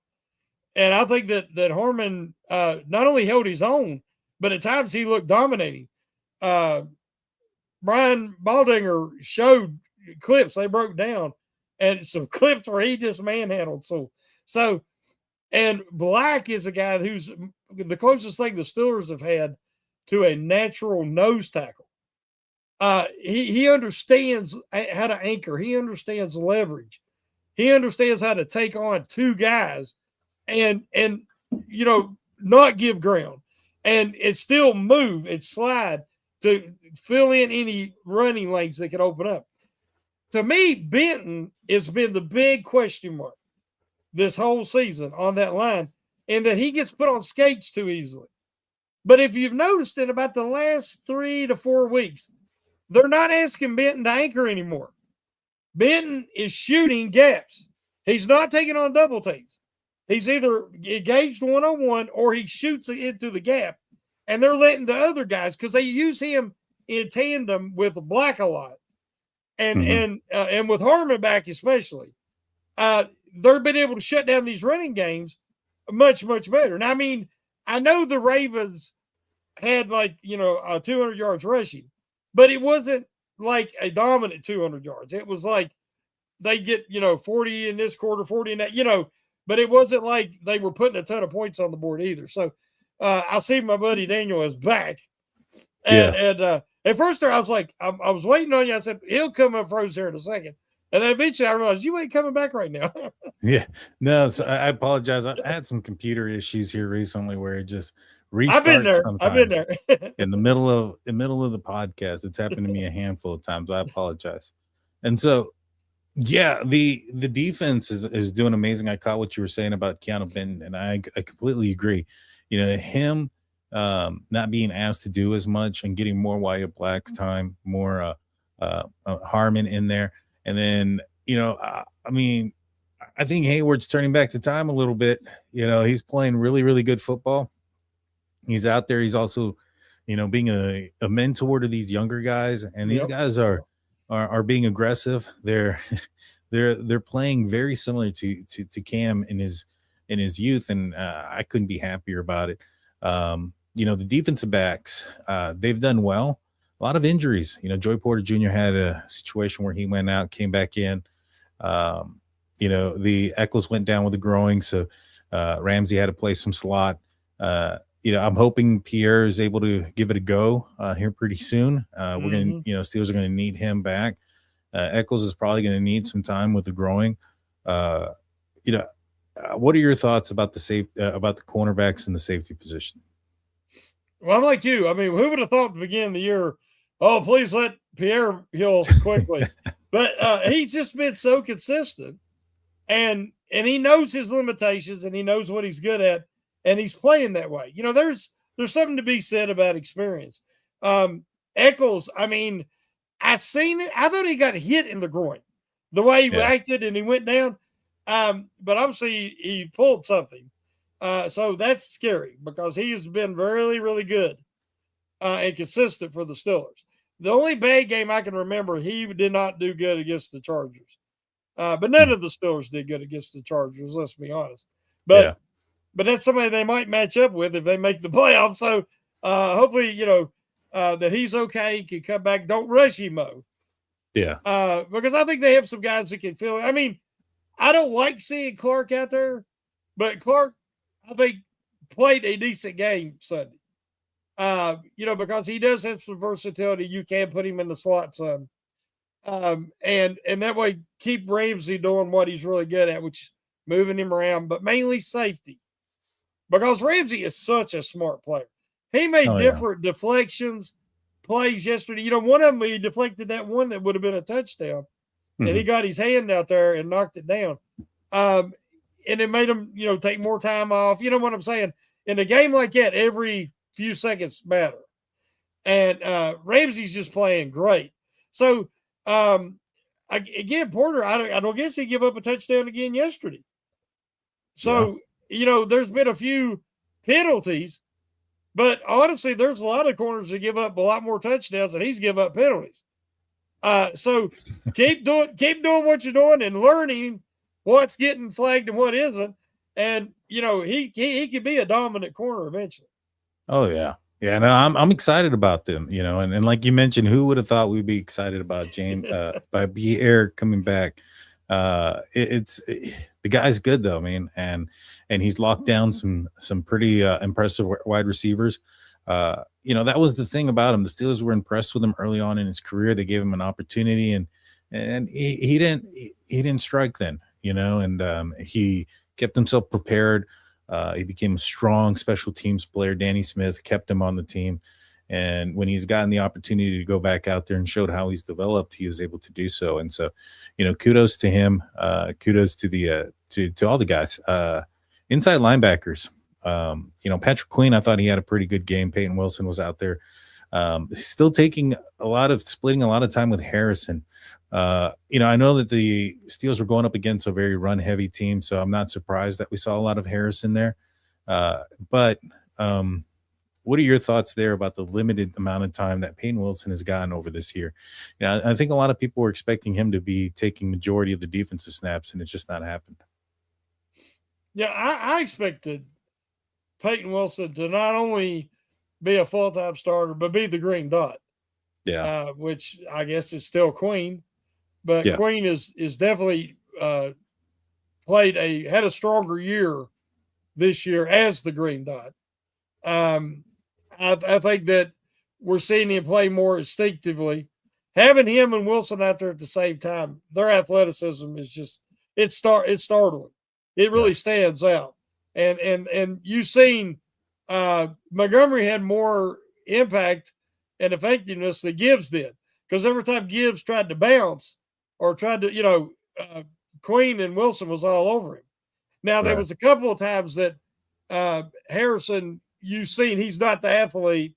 And I think that Harmon not only held his own, but at times he looked dominating. Brian Baldinger showed clips they broke down, and some clips where he just manhandled. So, and Black is a guy who's the closest thing the Steelers have had to a natural nose tackle. He understands how to anchor. He understands leverage. He understands how to take on two guys and not give ground and it still move and slide to fill in any running lanes that could open up. To me, Benton has been the big question mark this whole season on that line, and that he gets put on skates too easily. But if you've noticed in about the last 3 to 4 weeks, they're not asking Benton to anchor anymore. Benton is shooting gaps. He's not taking on double teams. He's either engaged one-on-one or he shoots it into the gap. And they're letting the other guys, because they use him in tandem with Black a lot. And with Harmon back especially, they've been able to shut down these running games much, much better. And I mean, I know the Ravens had 200 yards rushing, but it wasn't like a dominant 200 yards. It was like they get, 40 in this quarter, 40 in that, but it wasn't like they were putting a ton of points on the board either. So I see my buddy Daniel is back. And at first there, I was like, I was waiting on you. I said, he'll come up froze here in a second. And then eventually I realized you ain't coming back right now. Yeah. No, so I apologize. I had some computer issues here recently where it just restarts I've been there. sometimes I've been there. in the middle of the podcast. It's happened to me a handful of times. I apologize. And so yeah, the defense is doing amazing. I caught what you were saying about Keanu Benton, and I completely agree. Him not being asked to do as much and getting more Wyatt Black's time, more Harmon in there, and then I mean, I think Hayward's turning back to time a little bit. He's playing really really good football. He's out there. He's also, being a mentor to these younger guys, and these guys are being aggressive. They're playing very similar to Cam in his youth, and I couldn't be happier about it. The defensive backs, they've done well. A lot of injuries. Joey Porter Jr. had a situation where he went out, came back in. The Eccles went down with a groin, so Ramsey had to play some slot. I'm hoping Pierre is able to give it a go here pretty soon. We're going to, Steelers are going to need him back. Eccles is probably going to need some time with the groin. What are your thoughts about about the cornerbacks and the safety position? Well, I'm like you. I mean, who would have thought at the beginning of the year, oh, please let Pierre heal quickly. But he's just been so consistent, and he knows his limitations, and he knows what he's good at, and he's playing that way. There's something to be said about experience. Eccles, I mean, I seen it. I thought he got hit in the groin, the way he acted, and he went down. But obviously he pulled something. So that's scary because he has been really, really good and consistent for the Steelers. The only bad game I can remember, he did not do good against the Chargers. But none of the Steelers did good against the Chargers, let's be honest. But that's somebody they might match up with if they make the playoffs. So hopefully, that he's okay, he can come back. Don't rush him, Mo. Yeah. Because I think they have some guys that can feel it. I mean, I don't like seeing Clark out there, but Clark, I think, played a decent game Sunday. Because he does have some versatility. You can put him in the slot some. And that way keep Ramsey doing what he's really good at, which is moving him around, but mainly safety. Because Ramsey is such a smart player. He made different deflections, plays yesterday. One of them, he deflected that one that would have been a touchdown. And he got his hand out there and knocked it down. And it made him, take more time off. You know what I'm saying? In a game like that, every few seconds matter. And Ramsey's just playing great. So, again, Porter, I don't guess he gave up a touchdown again yesterday. So, there's been a few penalties. But honestly, there's a lot of corners that give up a lot more touchdowns than he's give up penalties. So keep doing what you're doing and learning what's getting flagged and what isn't. And he could be a dominant corner eventually. Oh yeah. Yeah, no, I'm excited about them, and like you mentioned, who would have thought we'd be excited about James by Pierre coming back? The guy's good though, man, and he's locked down some pretty impressive wide receivers. That was the thing about him. The Steelers were impressed with him early on in his career. They gave him an opportunity, and he didn't strike then, and he kept himself prepared. He became a strong special teams player. Danny Smith kept him on the team. And when he's gotten the opportunity to go back out there and showed how he's developed, he was able to do so. And so, kudos to him. Kudos to the to all the guys. Inside linebackers. Patrick Queen, I thought he had a pretty good game. Peyton Wilson was out there. Still splitting a lot of time with Harrison. I know that the Steelers were going up against a very run-heavy team, so I'm not surprised that we saw a lot of Harrison there. But what are your thoughts there about the limited amount of time that Peyton Wilson has gotten over this year? I think a lot of people were expecting him to be taking majority of the defensive snaps, and it's just not happened. Yeah, I expected Peyton Wilson to not only be a full-time starter, but be the green dot. Yeah. which I guess is still Queen, but Yeah. Queen is definitely had a stronger year this year as the Green Dot. I think that we're seeing him play more instinctively. Having him and Wilson out there at the same time, their athleticism is just it's startling. It really stands out. And you've seen Montgomery had more impact and effectiveness than Gibbs did, because every time Gibbs tried to bounce or tried to, Queen and Wilson was all over him. Now, there was a couple of times that Harrison, you've seen he's not the athlete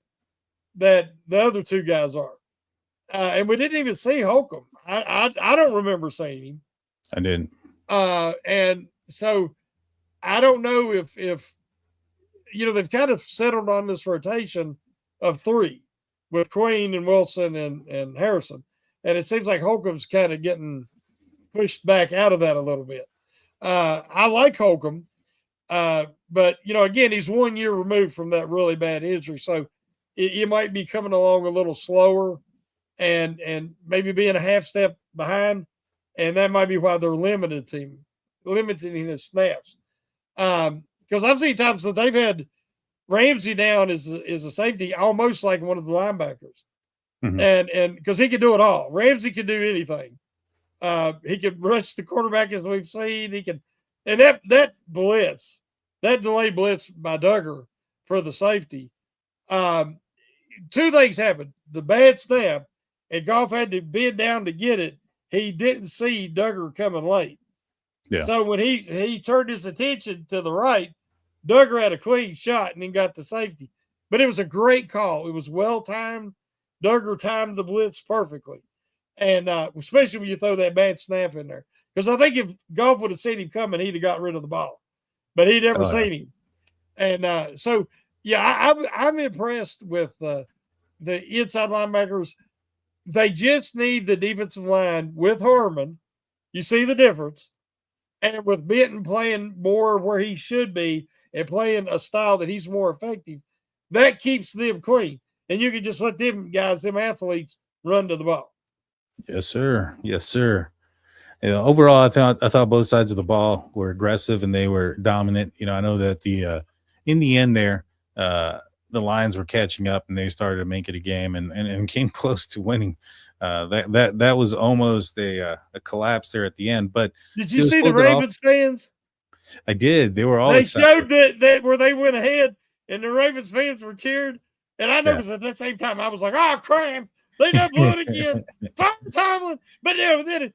that the other two guys are. And we didn't even see Holcomb. I don't remember seeing him. I didn't. And so I don't know if they've kind of settled on this rotation of three with Queen and Wilson and Harrison. And it seems like Holcomb's kind of getting pushed back out of that a little bit. I like Holcomb, but again, he's 1 year removed from that really bad injury, so it might be coming along a little slower, and maybe being a half step behind, and that might be why they're limiting his snaps. Because I've seen times that they've had Ramsey down as a safety, almost like one of the linebackers, and because he could do it all. Ramsey could do anything. He could rush the quarterback, as we've seen. He can, and that delayed blitz by Duggar for the safety. Two things happened: the bad snap, and Goff had to bend down to get it. He didn't see Duggar coming late. Yeah. So when he turned his attention to the right, Duggar had a clean shot and then got the safety. But it was a great call. It was well timed. Duggar timed the blitz perfectly. And especially when you throw that bad snap in there. Because I think if Goff would have seen him coming, he'd have got rid of the ball. But he'd never seen him. And so, yeah, I'm impressed with the inside linebackers. They just need the defensive line with Harmon. You see the difference. And with Benton playing more where he should be and playing a style that he's more effective, that keeps them clean. And you can just let them athletes, run to the ball. Yes, sir. Yes, sir. Overall, I thought both sides of the ball were aggressive and they were dominant. I know that in the end there, the Lions were catching up and they started to make it a game and came close to winning. That was almost a collapse there at the end. But did you see the Ravens fans? I did. They were all excited. Showed that where they went ahead and the Ravens fans were cheered. And I noticed at that same time, I was like, oh, crap. They done blew it again. Fire Tomlin. But then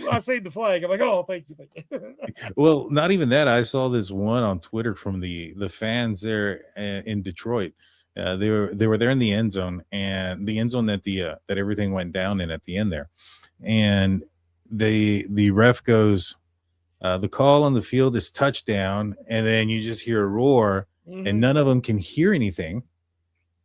I see the flag. I'm like, oh, thank you. Well, not even that. I saw this one on Twitter from the fans there in Detroit. They were there in the end zone, and the end zone that that everything went down in at the end there. And the ref goes, the call on the field is touchdown, and then you just hear a roar, and none of them can hear anything.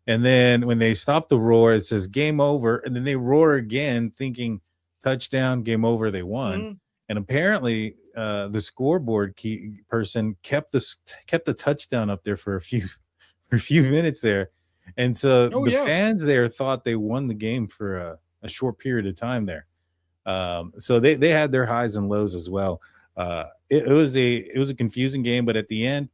And then when they stop the roar, it says game over. And then they roar again, thinking touchdown, game over, they won. And apparently the scoreboard person kept the touchdown up there for a few minutes there. And so fans there thought they won the game for a short period of time there. So they had their highs and lows as well. It was a confusing game, but at the end,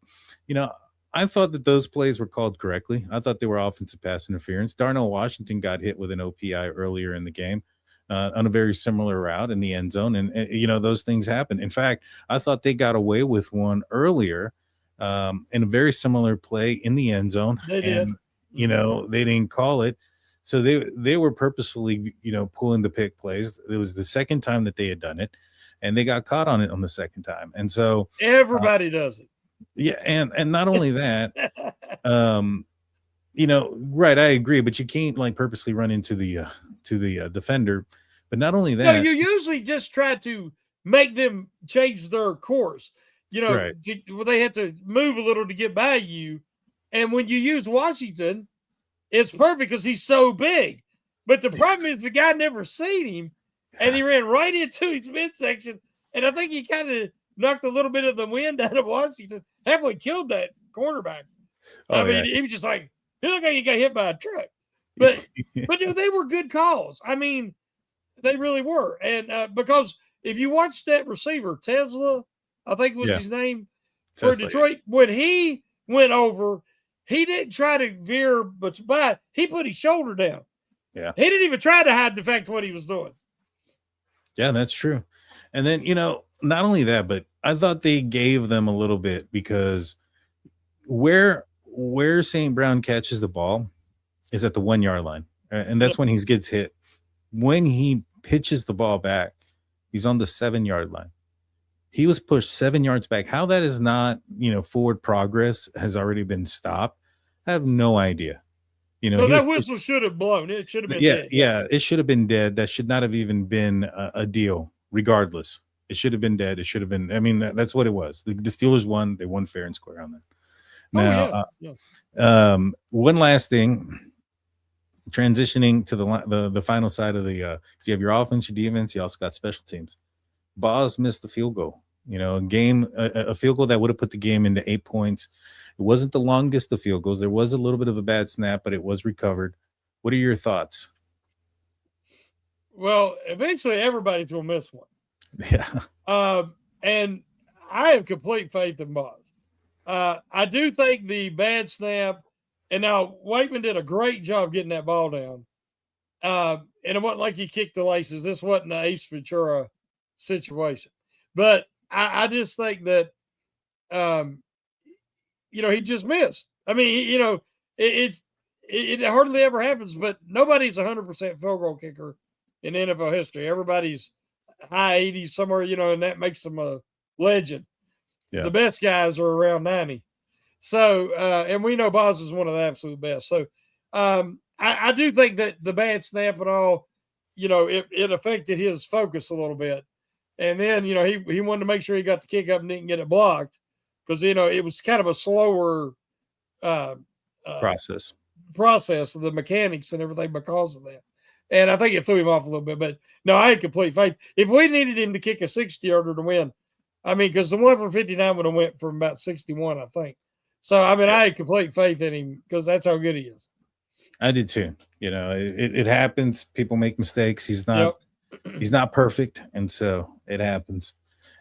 I thought that those plays were called correctly. I thought they were offensive pass interference. Darnell Washington got hit with an OPI earlier in the game on a very similar route in the end zone. And those things happen. In fact, I thought they got away with one earlier in a very similar play in the end zone. They did. They didn't call it. So they were purposefully, pulling the pick plays. It was the second time that they had done it, and they got caught on it on the second time. And so everybody does it. Yeah, and not only that, right, I agree, but you can't purposely run into the defender. But not only that, you usually just try to make them change their course. Right. They have to move a little to get by you. And when you use Washington, it's perfect because he's so big. But the problem is the guy never seen him, and he ran right into his midsection. And I think he kind of knocked a little bit of the wind out of Washington, halfway killed that cornerback. He was just like, he looked like he got hit by a truck. But they were good calls. I mean, they really were. And because if you watch that receiver, Tesla, I think was his name, for Detroit, when he went over, he didn't try to veer, but he put his shoulder down. Yeah. He didn't even try to hide the fact what he was doing. Yeah, that's true. And then, not only that, but I thought they gave them a little bit, because where St. Brown catches the ball is at the 1 yard line. And that's when he gets hit. When he pitches the ball back, he's on the 7 yard line. He was pushed 7 yards back. How that is not, forward progress has already been stopped, I have no idea. That whistle should have blown. It should have been dead. Yeah, it should have been dead. That should not have even been a deal, regardless. It should have been dead. It should have been. I mean, that's what it was. The Steelers won. They won fair and square on that. Now, one last thing. Transitioning to the final side of the, because you have your offense, your defense, you also got special teams. Boz missed the field goal. A field goal that would have put the game into 8 points. It wasn't the longest of field goals. There was a little bit of a bad snap, but it was recovered. What are your thoughts? Well, eventually everybody's going to miss one. Yeah. And I have complete faith in Boz. I do think the bad snap, and now Waitman did a great job getting that ball down. And it wasn't like he kicked the laces. This wasn't an Ace Ventura situation. But I just think that, he just missed. I mean, it hardly ever happens, but nobody's 100% field goal kicker in NFL history. Everybody's high 80s somewhere, and that makes them a legend. Yeah. The best guys are around 90. So, and we know Boz is one of the absolute best. So, I do think that the bad snap and all, it affected his focus a little bit. And then, he wanted to make sure he got the kick up and didn't get it blocked, because, it was kind of a slower process of the mechanics and everything because of that. And I think it threw him off a little bit. But, no, I had complete faith. If we needed him to kick a 60-yarder to win, because the one from 59 would have went from about 61, I think. So, I had complete faith in him, because that's how good he is. I did too. It happens. People make mistakes. He's not perfect. And so it happens.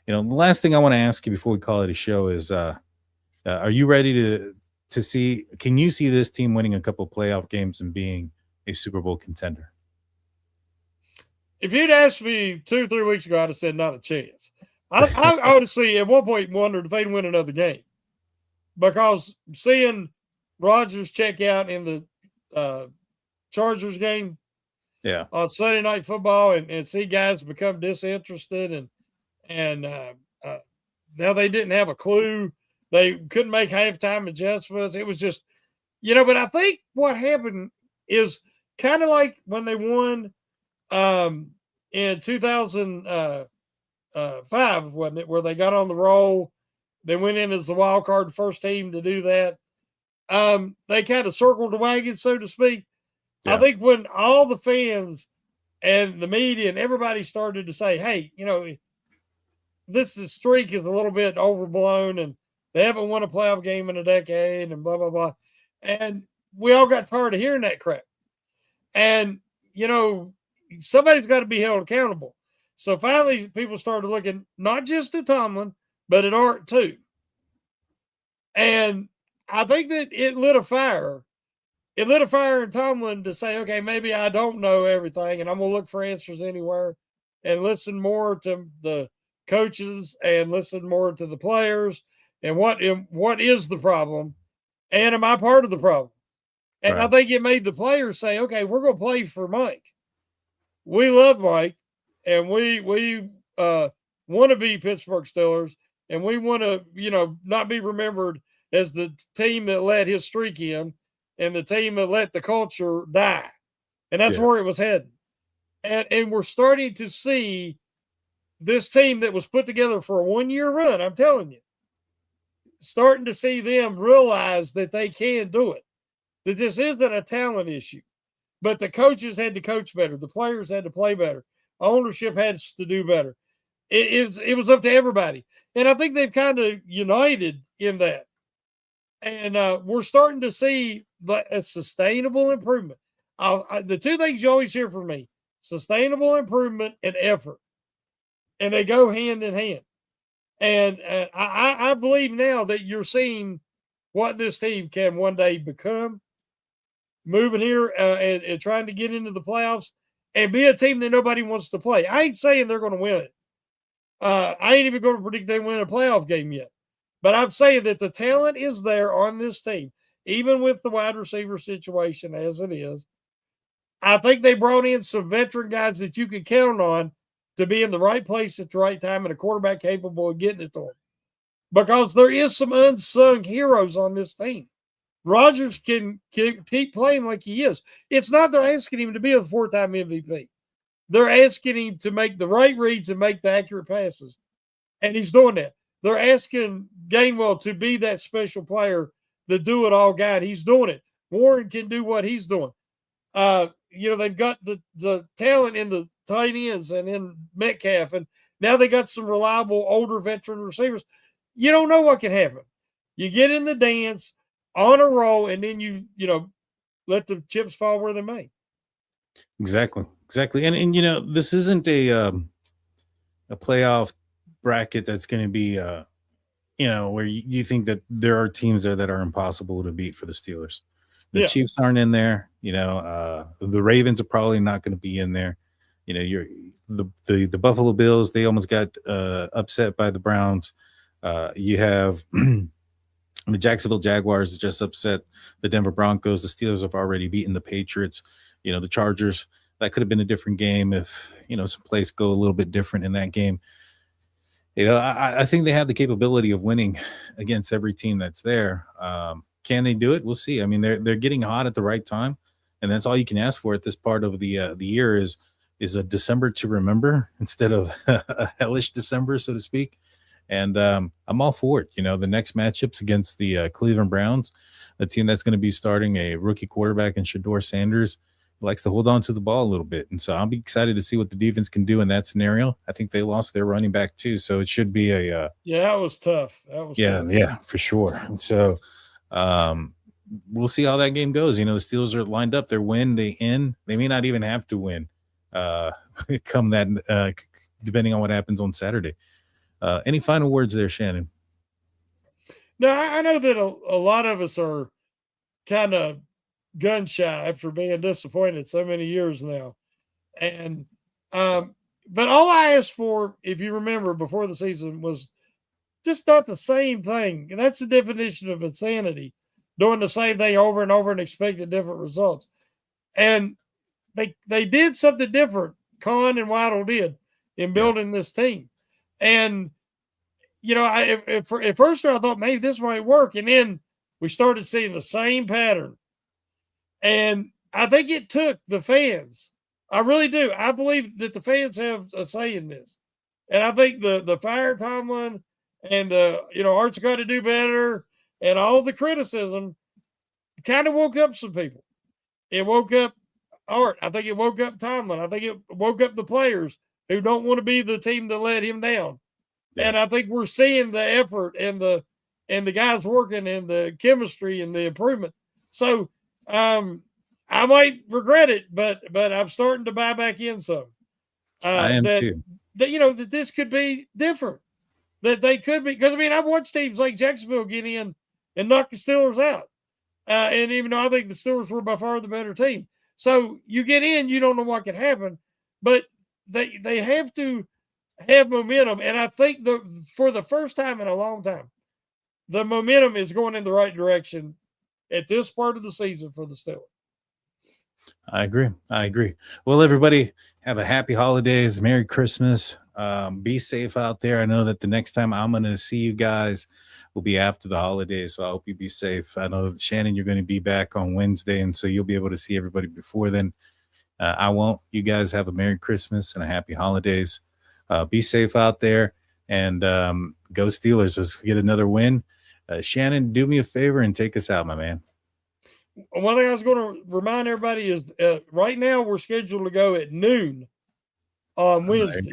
The last thing I want to ask you before we call it a show is, are you ready to see, can you see this team winning a couple of playoff games and being a Super Bowl contender? If you'd asked me 2 or 3 weeks ago, I'd have said not a chance. I honestly, at one point, wondered if they'd win another game, because seeing Rodgers check out in the Chargers game, on Sunday Night Football, and see guys become disinterested, and now they didn't have a clue. They couldn't make halftime adjustments. It was just, but I think what happened is kind of like when they won in 2005, wasn't it, where they got on the roll. They went in as the wild card first team to do that. They kind of circled the wagon, so to speak. Yeah. I think when all the fans and the media and everybody started to say, hey, this streak is a little bit overblown, and they haven't won a playoff game in a decade, and blah, blah, blah. And we all got tired of hearing that crap. And, somebody's got to be held accountable. So finally, people started looking not just at Tomlin, but at Art too. And I think that it lit a fire. It lit a fire in Tomlin to say, okay, maybe I don't know everything, and I'm going to look for answers anywhere, and listen more to the coaches and listen more to the players, and what is the problem, and am I part of the problem? And right. I think it made the players say, okay, we're going to play for Mike. We love Mike, and we want to be Pittsburgh Steelers, and we want to, not be remembered as the team that let his streak in and the team that let the culture die. And that's where it was heading. And we're starting to see this team that was put together for a 1-year run, I'm telling you, starting to see them realize that they can do it, that this isn't a talent issue. But the coaches had to coach better. The players had to play better. Ownership had to do better. It was up to everybody. And I think they've kind of united in that. And we're starting to see a sustainable improvement. the two things you always hear from me: sustainable improvement and effort, and they go hand in hand. And I believe now that you're seeing what this team can one day become, moving here and trying to get into the playoffs and be a team that nobody wants to play. I ain't saying they're going to win it. I ain't even going to predict they win a playoff game yet. But I'm saying that the talent is there on this team, even with the wide receiver situation as it is. I think they brought in some veteran guys that you can count on to be in the right place at the right time and a quarterback capable of getting it to them. Because there is some unsung heroes on this team. Rodgers can keep playing like he is. It's not they're asking him to be a 4-time MVP. They're asking him to make the right reads and make the accurate passes. And he's doing that. They're asking Gainwell to be that special player, the do-it-all guy, and he's doing it. Warren can do what he's doing. They've got the talent in the tight ends and in Metcalf, and now they got some reliable older veteran receivers. You don't know what can happen. You get in the dance on a roll, and then you let the chips fall where they may. Exactly. And this isn't a playoff bracket that's going to be where you think that there are teams there that are impossible to beat for the Steelers. The Chiefs aren't in there. The Ravens are probably not going to be in there. You're the Buffalo Bills. They almost got upset by the Browns. You have the Jacksonville Jaguars just upset the Denver Broncos. The Steelers have already beaten the Patriots. The Chargers. That could have been a different game if some plays go a little bit different in that game. I think they have the capability of winning against every team that's there. Can they do it? We'll see. I mean, they're getting hot at the right time, and that's all you can ask for at this part of the year is a December to remember instead of a hellish December, so to speak. And I'm all for it. The next matchups against the Cleveland Browns, a team that's going to be starting a rookie quarterback in Shedeur Sanders, likes to hold on to the ball a little bit. And so I'll be excited to see what the defense can do in that scenario. I think they lost their running back too. So it should be that was tough. Tough. Yeah, for sure. And so we'll see how that game goes. The Steelers are lined up. Their win, they end. They may not even have to win come that depending on what happens on Saturday. Any final words there, Shannon? No, I know that a lot of us are kind of gun shy after being disappointed so many years now. And but all I asked for, if you remember before the season, was just not the same thing. And that's the definition of insanity, doing the same thing over and over and expecting different results. And they did something different, Khan and Waddle did, in building this team. And at first I thought maybe this might work, and then we started seeing the same pattern. And I think it took the fans. I really do. I believe that the fans have a say in this. And I think the fire Tomlin and Art's got to do better and all the criticism kind of woke up some people. It woke up Art. I think it woke up Tomlin. I think it woke up the players who don't want to be the team that let him down. Yeah. And I think we're seeing the effort and the guys working and the chemistry and the improvement. So I might regret it, but I'm starting to buy back in some. I am too. That this could be different. That they could be, because I've watched teams like Jacksonville get in and knock the Steelers out. And even though I think the Steelers were by far the better team. So you get in, you don't know what can happen, but they have to have momentum. And I think for the first time in a long time, the momentum is going in the right direction at this part of the season for the Steelers. I agree. Well, everybody, have a happy holidays. Merry Christmas. Be safe out there. I know that the next time I'm going to see you guys will be after the holidays, so I hope you be safe. I know, Shannon, you're going to be back on Wednesday, and so you'll be able to see everybody before then. I won't. You guys have a Merry Christmas and a happy holidays. Be safe out there, and go Steelers. Let's get another win. Shannon, do me a favor and take us out, my man. One thing I was going to remind everybody is right now we're scheduled to go at noon on Wednesday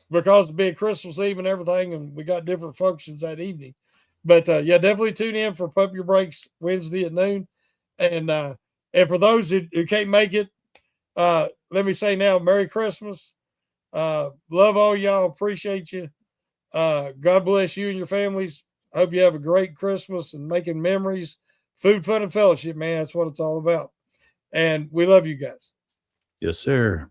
because of being Christmas Eve and everything, and we got different functions that evening. But definitely tune in for Pump Your Brakes Wednesday at noon. And And for those who can't make it, let me say now, Merry Christmas. Love all y'all. Appreciate you. God bless you and your families. Hope you have a great Christmas and making memories. Food, fun, and fellowship, man. That's what it's all about. And we love you guys. Yes, sir.